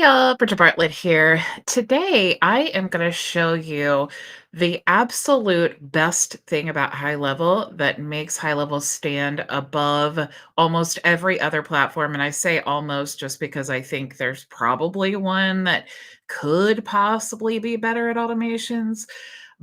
Hiya, Bridget Bartlett here. Today, I am going to show you the absolute best thing about High Level that makes High Level stand above almost every other platform. And I say almost just because I think there's probably one that could possibly be better at automations.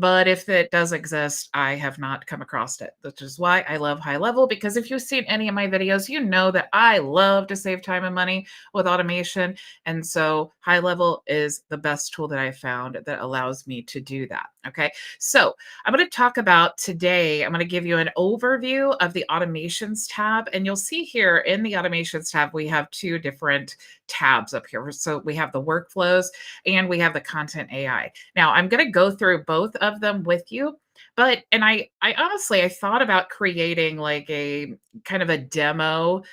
But if it does exist, I have not come across it, which is why I love High Level. Because if you've seen any of my videos, you know that I love to save time and money with automation. And so High Level is the best tool that I found that allows me to do that. Okay. So I'm going to talk about today, I'm going to give you an overview of the automations tab. And you'll see here in the automations tab, we have two different tabs up here. So we have the workflows and we have the content AI. Now I'm going to go through both of them with you. But and I honestly I thought about creating like a kind of a demo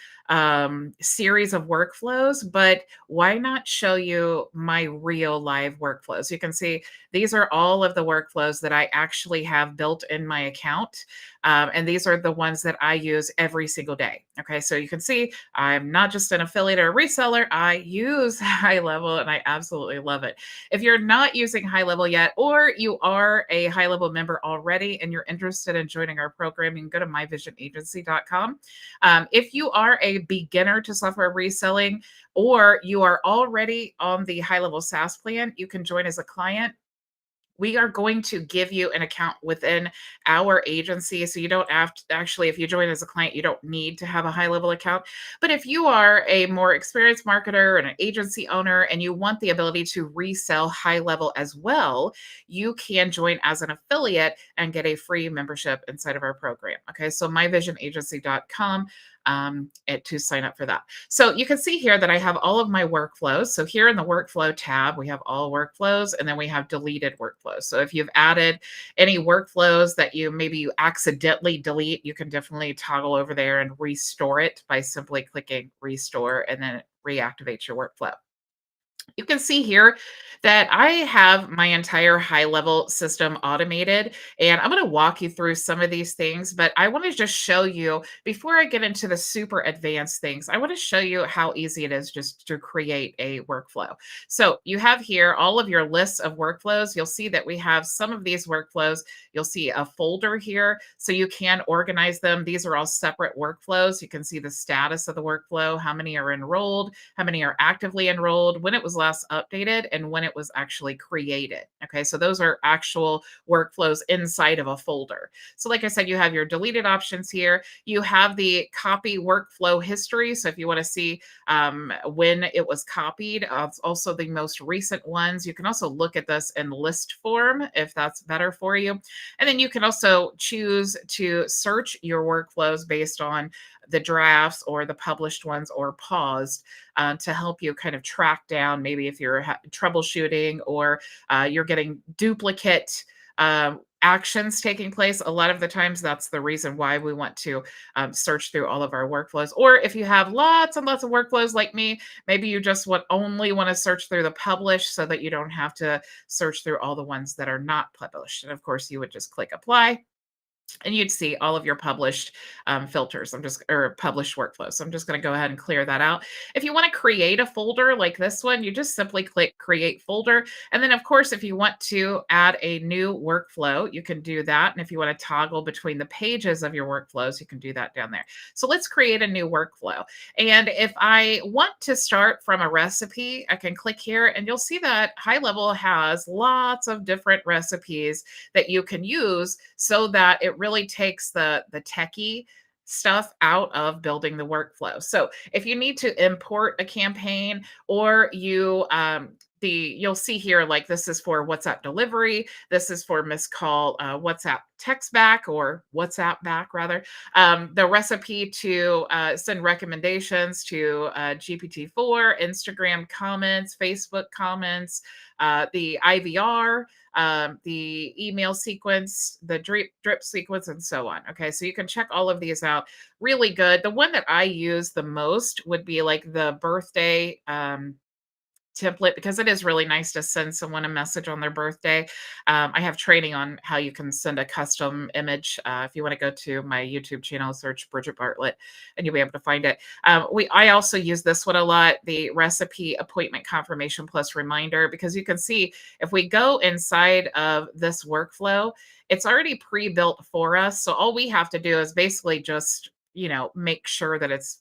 series of workflows, but why not show you my real live workflows? You can see these are all of the workflows that I actually have built in my account. And these are the ones that I use every single day. Okay, so you can see I'm not just an affiliate or a reseller, I use High Level and I absolutely love it. If you're not using High Level yet, or you are a High Level member already and you're interested in joining our program, you can go to myvisionagency.com. If you are a beginner to software reselling or you are already on the High Level SaaS plan, you can join as a client. We are going to give you an account within our agency. So you don't have to actually, if you join as a client, you don't need to have a High Level account. But if you are a more experienced marketer and an agency owner and you want the ability to resell High Level as well, you can join as an affiliate and get a free membership inside of our program. Okay. So myvisionagency.com to sign up for that. So you can see here that I have all of my workflows. So here in the workflow tab, we have all workflows and then we have deleted workflows. So if you've added any workflows that you accidentally delete, you can definitely toggle over there and restore it by simply clicking restore and then it reactivates your workflow. You can see here that I have my entire High Level system automated, and I'm going to walk you through some of these things, but I want to just show you before I get into the super advanced things, I want to show you how easy it is just to create a workflow. So you have here all of your lists of workflows. You'll see that we have some of these workflows. You'll see a folder here, so you can organize them. These are all separate workflows. You can see the status of the workflow, how many are enrolled, how many are actively enrolled, when it was last updated, and when it was actually created. Okay, so those are actual workflows inside of a folder. So like I said, you have your deleted options here. You have the copy workflow history. So if you want to see when it was copied, also the most recent ones. You can also look at this in list form if that's better for you. And then you can also choose to search your workflows based on the drafts or the published ones or paused to help you kind of track down maybe if you're troubleshooting or you're getting duplicate actions taking place. A lot of the times that's the reason why we want to search through all of our workflows. Or if you have lots and lots of workflows like me, maybe you just only want to search through the published so that you don't have to search through all the ones that are not published. And of course, you would just click apply and you'd see all of your published filters. Or published workflows. So I'm just going to go ahead and clear that out. If you want to create a folder like this one, you just simply click create folder. And then of course, if you want to add a new workflow, you can do that. And if you want to toggle between the pages of your workflows, you can do that down there. So let's create a new workflow. And if I want to start from a recipe, I can click here and you'll see that High Level has lots of different recipes that you can use so that it really takes the techie stuff out of building the workflow. So if you need to import a campaign or you'll see here like this is for WhatsApp delivery, this is for missed call WhatsApp text back or WhatsApp back rather, the recipe to send recommendations to GPT-4, Instagram comments, Facebook comments, the IVR, the email sequence, the drip sequence, and so on. Okay, so you can check all of these out. Really good. The one that I use the most would be like the birthday template because it is really nice to send someone a message on their birthday. I have training on how you can send a custom image. If you want to go to my YouTube channel, search Bridget Bartlett, and you'll be able to find it. I also use this one a lot, the recipe appointment confirmation plus reminder, because you can see if we go inside of this workflow, it's already pre-built for us. So all we have to do is basically just make sure that it's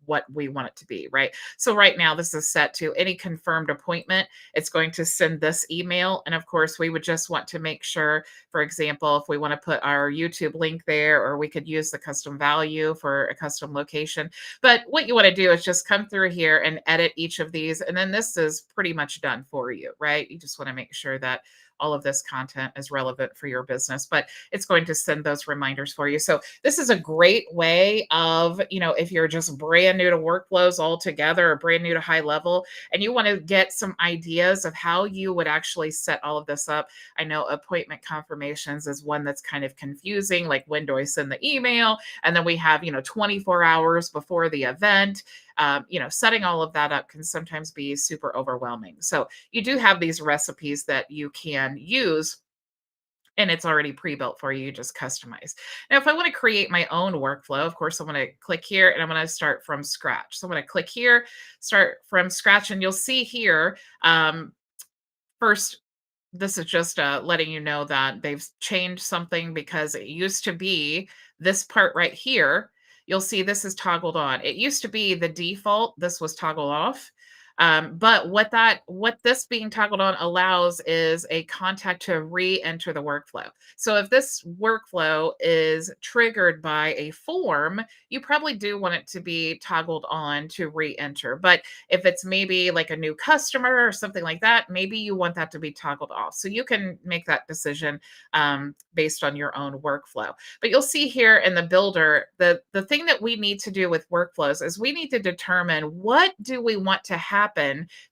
what we want it to be, right? So right now this is set to any confirmed appointment. It's going to send this email. And of course, we would just want to make sure, for example, if we want to put our YouTube link there, or we could use the custom value for a custom location. But what you want to do is just come through here and edit each of these. And then this is pretty much done for you, right? You just want to make sure that all of this content is relevant for your business, but it's going to send those reminders for you. So this is a great way of, if you're just brand new to workflows altogether or brand new to HighLevel and you want to get some ideas of how you would actually set all of this up. I know appointment confirmations is one that's kind of confusing, like when do I send the email? And then we have, 24 hours before the event. Setting all of that up can sometimes be super overwhelming. So you do have these recipes that you can use and it's already pre-built for you. You just customize. Now, if I want to create my own workflow, of course, I'm going to click here and I'm going to start from scratch. So I'm going to click here, start from scratch, and you'll see here, first, this is just letting you know that they've changed something because it used to be this part right here. You'll see this is toggled on. It used to be the default. This was toggled off. But what this being toggled on allows is a contact to re-enter the workflow. So if this workflow is triggered by a form, you probably do want it to be toggled on to re-enter. But if it's maybe like a new customer or something like that, maybe you want that to be toggled off. So you can make that decision based on your own workflow. But you'll see here in the builder, the thing that we need to do with workflows is we need to determine what do we want to happen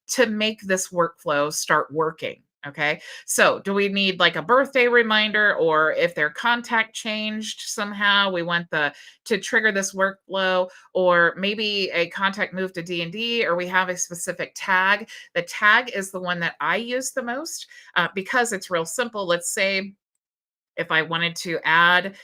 to make this workflow start working. Okay. So do we need like a birthday reminder, or if their contact changed somehow, we want to trigger this workflow, or maybe a contact moved to D&D, or we have a specific tag. The tag is the one that I use the most because it's real simple. Let's say if I wanted to add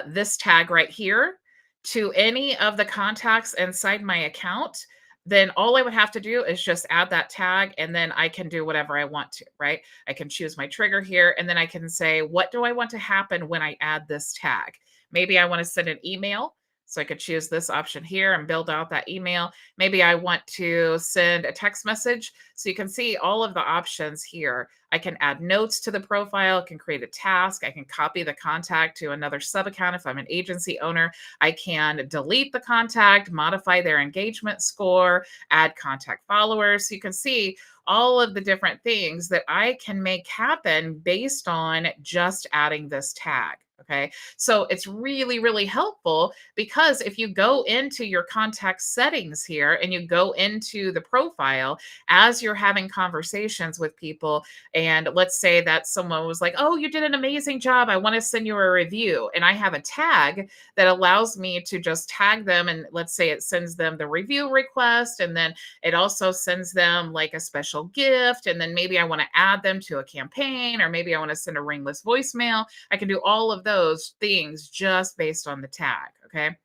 this tag right here to any of the contacts inside my account, then all I would have to do is just add that tag and then I can do whatever I want to, right? I can choose my trigger here and then I can say, what do I want to happen when I add this tag? Maybe I want to send an email. So I could choose this option here and build out that email. Maybe I want to send a text message. So you can see all of the options here. I can add notes to the profile, can create a task. I can copy the contact to another sub account if I'm an agency owner. I can delete the contact, modify their engagement score, add contact followers. So you can see all of the different things that I can make happen based on just adding this tag. Okay. So it's really, really helpful because if you go into your contact settings here and you go into the profile as you're having conversations with people, and let's say that someone was like, oh, you did an amazing job, I want to send you a review. And I have a tag that allows me to just tag them. And let's say it sends them the review request. And then it also sends them like a special gift. And then maybe I want to add them to a campaign, or maybe I want to send a ringless voicemail. I can do all of those things just based on the tag. Okay.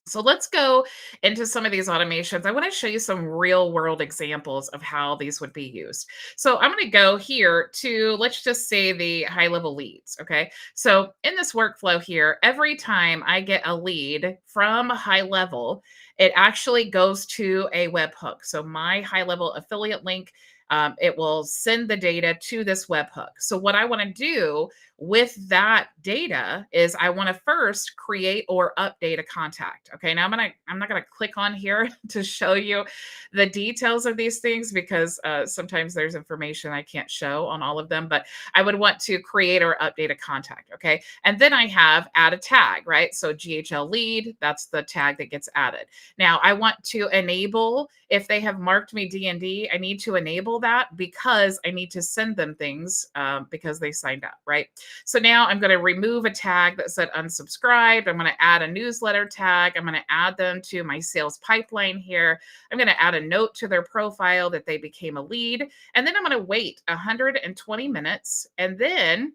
So let's go into some of these automations. I want to show you some real world examples of how these would be used. So I'm going to go here to, let's just say, the HighLevel leads. Okay. So in this workflow here, every time I get a lead from HighLevel, it actually goes to a webhook. So my HighLevel affiliate link, it will send the data to this webhook. So what I want to do with that data is I want to first create or update a contact. Okay. Now I'm not going to click on here to show you the details of these things because sometimes there's information I can't show on all of them, but I would want to create or update a contact. Okay. And then I have add a tag, right? So GHL lead, that's the tag that gets added. Now I want to enable, if they have marked me D&D, I need to enable that because I need to send them things because they signed up, right? So now I'm going to remove a tag that said unsubscribed. I'm going to add a newsletter tag. I'm going to add them to my sales pipeline here. I'm going to add a note to their profile that they became a lead. And then I'm going to wait 120 minutes. And then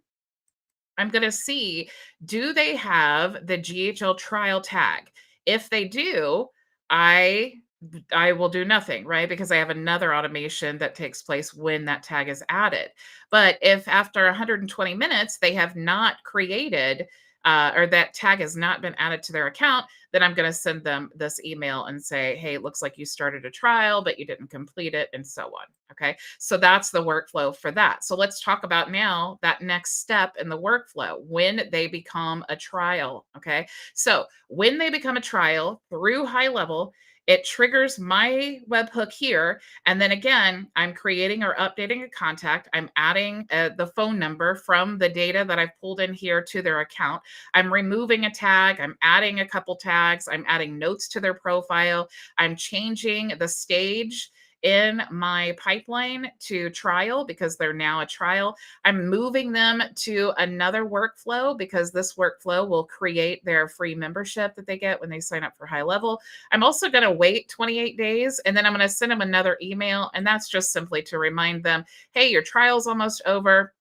I'm going to see, do they have the GHL trial tag? If they do, I I will do nothing, right? Because I have another automation that takes place when that tag is added. But if after 120 minutes they have not created or that tag has not been added to their account, then I'm going to send them this email and say, hey, it looks like you started a trial, but you didn't complete it, and so on. Okay. So that's the workflow for that. So let's talk about now that next step in the workflow when they become a trial. Okay. So when they become a trial through HighLevel, it triggers my webhook here. And then again, I'm creating or updating a contact. I'm adding the phone number from the data that I've pulled in here to their account. I'm removing a tag. I'm adding a couple tags. I'm adding notes to their profile. I'm changing the stage in my pipeline to trial because they're now a trial. I'm moving them to another workflow because this workflow will create their free membership that they get when they sign up for HighLevel. I'm also going to wait 28 days and then I'm going to send them another email. And that's just simply to remind them, hey, your trial's almost over.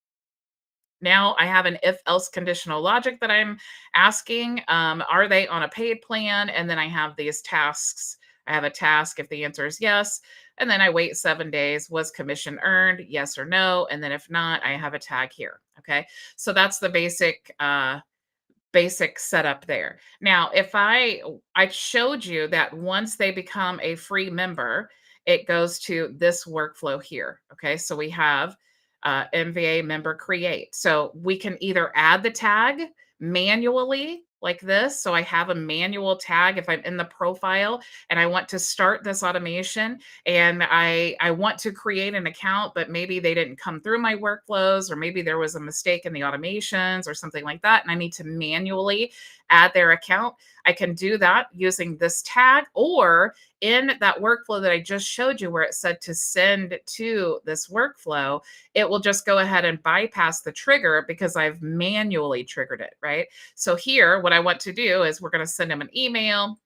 Now I have an if else conditional logic that I'm asking. Are they on a paid plan? And then I have these tasks. I have a task if the answer is yes. And then I wait 7 days. Was commission earned? Yes or no? And then if not, I have a tag here. Okay. So that's the basic setup there. Now, if I showed you that once they become a free member, it goes to this workflow here. Okay, so we have MVA member create. So we can either add the tag manually like this. So I have a manual tag if I'm in the profile and I want to start this automation and I want to create an account, but maybe they didn't come through my workflows, or maybe there was a mistake in the automations or something like that, and I need to manually add their account. I can do that using this tag, or in that workflow that I just showed you where it said to send to this workflow, it will just go ahead and bypass the trigger because I've manually triggered it, right? So here, what I want to do is we're going to send them an email.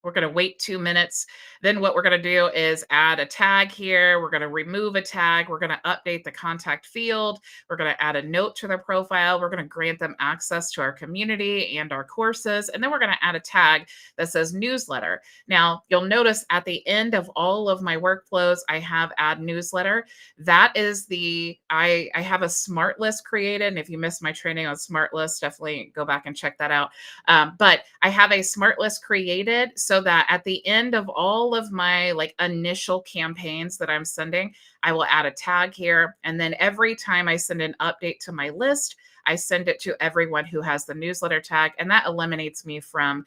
We're going to wait 2 minutes. Then what we're going to do is add a tag here. We're going to remove a tag. We're going to update the contact field. We're going to add a note to their profile. We're going to grant them access to our community and our courses. And then we're going to add a tag that says newsletter. Now, you'll notice at the end of all of my workflows, I have add newsletter. That is I have a smart list created. And if you missed my training on smart lists, definitely go back and check that out. But I have a smart list created so that at the end of all of my like initial campaigns that I'm sending, I will add a tag here. And then every time I send an update to my list, I send it to everyone who has the newsletter tag. And that eliminates me from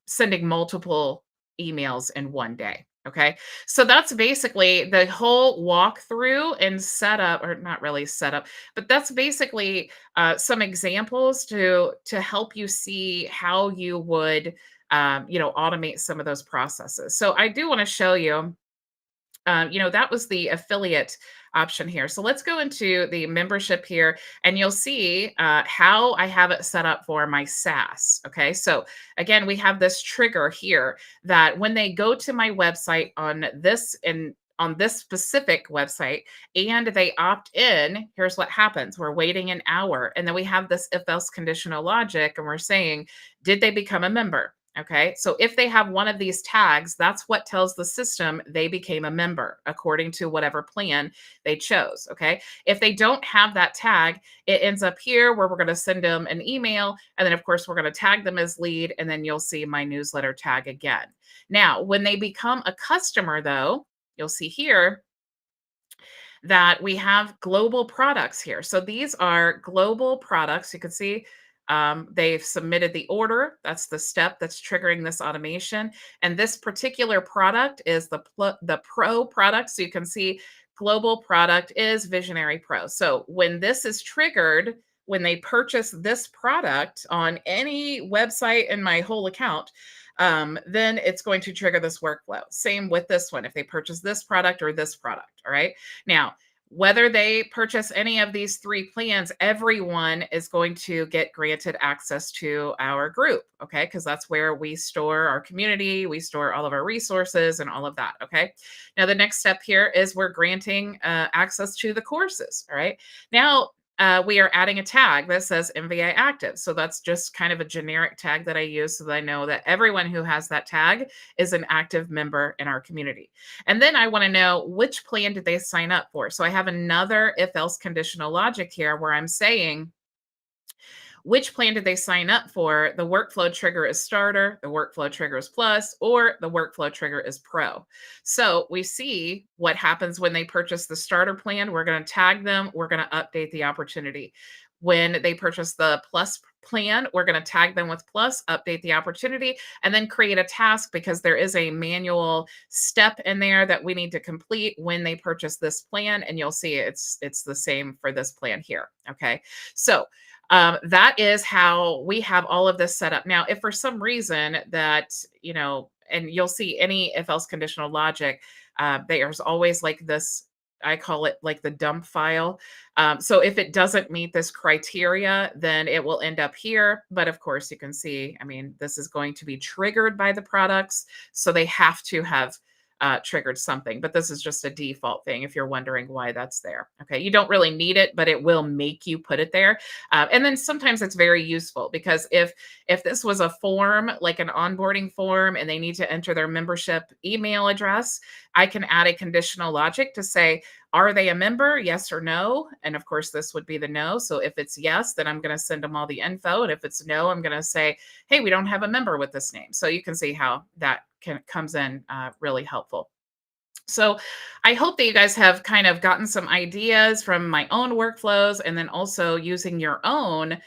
sending multiple emails in one day. Okay. So that's basically the whole walkthrough and setup, or not really setup, but that's basically some examples to help you see how you would, automate some of those processes. So I do want to show you, that was the affiliate option here. So let's go into the membership here and you'll see how I have it set up for my SaaS. Okay. So again, we have this trigger here that when they go to my website on this specific website and they opt in, here's what happens. We're waiting an hour. And then we have this if else conditional logic and we're saying, did they become a member? Okay, so if they have one of these tags, that's what tells the system they became a member according to whatever plan they chose. Okay, if they don't have that tag, it ends up here where we're going to send them an email. And then, of course, we're going to tag them as lead. And then you'll see my newsletter tag again. Now, when they become a customer, though, you'll see here that we have global products here. So these are global products. You can see they've submitted the order. That's the step that's triggering this automation. And this particular product is the Pro product. So you can see global product is Visionary Pro. So when this is triggered, when they purchase this product on any website in my whole account, then it's going to trigger this workflow. Same with this one, if they purchase this product or this product. All right. Now, whether they purchase any of these three plans, everyone is going to get granted access to our group. Okay. Because that's where we store our community, we store all of our resources and all of that. Okay. Now, the next step here is we're granting access to the courses. All right. Now, we are adding a tag that says MVA active. So that's just kind of a generic tag that I use so that I know that everyone who has that tag is an active member in our community. And then I want to know which plan did they sign up for. So I have another if else conditional logic here where I'm saying, which plan did they sign up for? The workflow trigger is starter, the workflow trigger is plus, or the workflow trigger is pro. So we see what happens when they purchase the starter plan. We're going to tag them. We're going to update the opportunity. When they purchase the plus plan, we're going to tag them with plus, update the opportunity, and then create a task because there is a manual step in there that we need to complete when they purchase this plan. And you'll see it's the same for this plan here. Okay. So that is how we have all of this set up. Now, if for some reason that, and you'll see any if else conditional logic, there's always like this, I call it like the dump file. So if it doesn't meet this criteria, then it will end up here. But of course, you can see, I mean, this is going to be triggered by the products. So they have to have triggered something, but this is just a default thing if you're wondering why that's there. Okay, you don't really need it, but it will make you put it there. And then sometimes it's very useful because if this was a form, like an onboarding form, and they need to enter their membership email address, I can add a conditional logic to say, are they a member? Yes or no? And of course, this would be the no. So if it's yes, then I'm going to send them all the info. And if it's no, I'm going to say, hey, we don't have a member with this name. So you can see how that comes in really helpful. So I hope that you guys have kind of gotten some ideas from my own workflows and then also using your own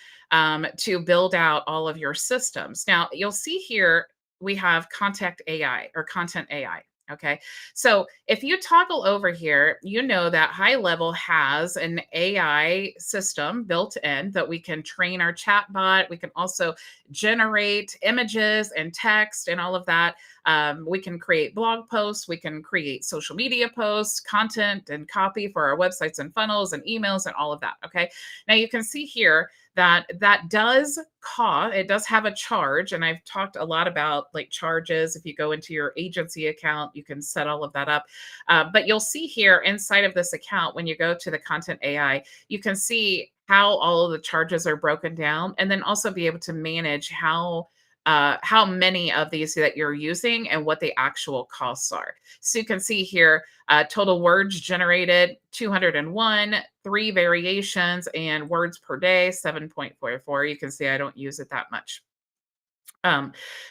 to build out all of your systems. Now, you'll see here we have Contact AI or Content AI. Okay. So if you toggle over here, you know that HighLevel has an AI system built in that we can train our chatbot. We can also generate images and text and all of that. We can create blog posts. We can create social media posts, content and copy for our websites and funnels and emails and all of that. Okay. Now you can see here that does cost, it does have a charge. And I've talked a lot about like charges. If you go into your agency account, you can set all of that up. But you'll see here inside of this account, when you go to the Content AI, you can see how all of the charges are broken down and then also be able to manage how many of these that you're using and what the actual costs are. So you can see here, total words generated 201, 3 variations, and words per day 7.44. You can see I don't use it that much.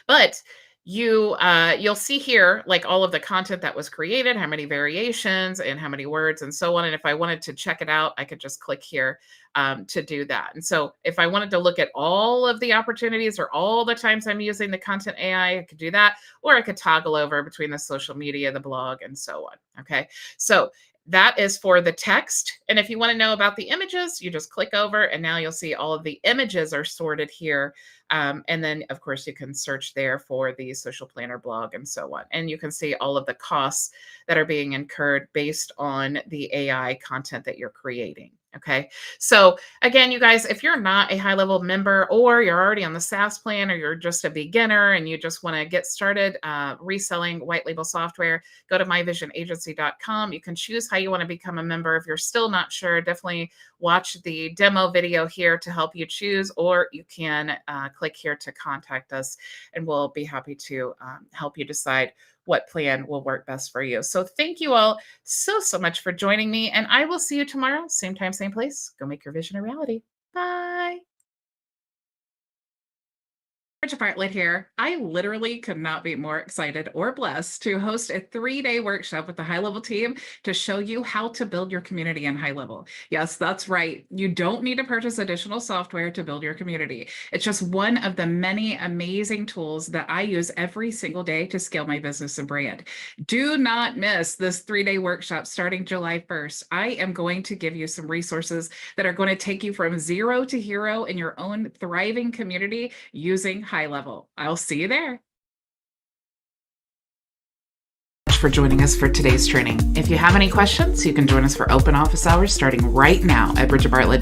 But you'll see here like all of the content that was created, how many variations and how many words and so on. And if I wanted to check it out, I could just click here to do that. And so if I wanted to look at all of the opportunities or all the times I'm using the Content AI, I could do that, or I could toggle over between the social media, the blog, and so on. Okay, so that is for the text. And if you want to know about the images, you just click over and now you'll see all of the images are sorted here. And then, of course, you can search there for the social planner blog and so on. And you can see all of the costs that are being incurred based on the AI content that you're creating. Okay. So again, you guys, if you're not a HighLevel member or you're already on the SaaS plan or you're just a beginner and you just want to get started reselling white label software, go to myvisionagency.com. You can choose how you want to become a member. If you're still not sure, definitely watch the demo video here to help you choose, or you can click here to contact us and we'll be happy to help you decide what plan will work best for you. So thank you all so much for joining me, and I will see you tomorrow, same time, same place. Go make your vision a reality. Bye. Bridget Bartlett here. I literally could not be more excited or blessed to host a 3-day workshop with the HighLevel team to show you how to build your community in HighLevel. Yes, that's right. You don't need to purchase additional software to build your community. It's just one of the many amazing tools that I use every single day to scale my business and brand. Do not miss this 3-day workshop starting July 1st. I am going to give you some resources that are going to take you from zero to hero in your own thriving community using HighLevel. I'll see you there. for joining us for today's training. If you have any questions, you can join us for open office hours starting right now at bridgetbartlett.com.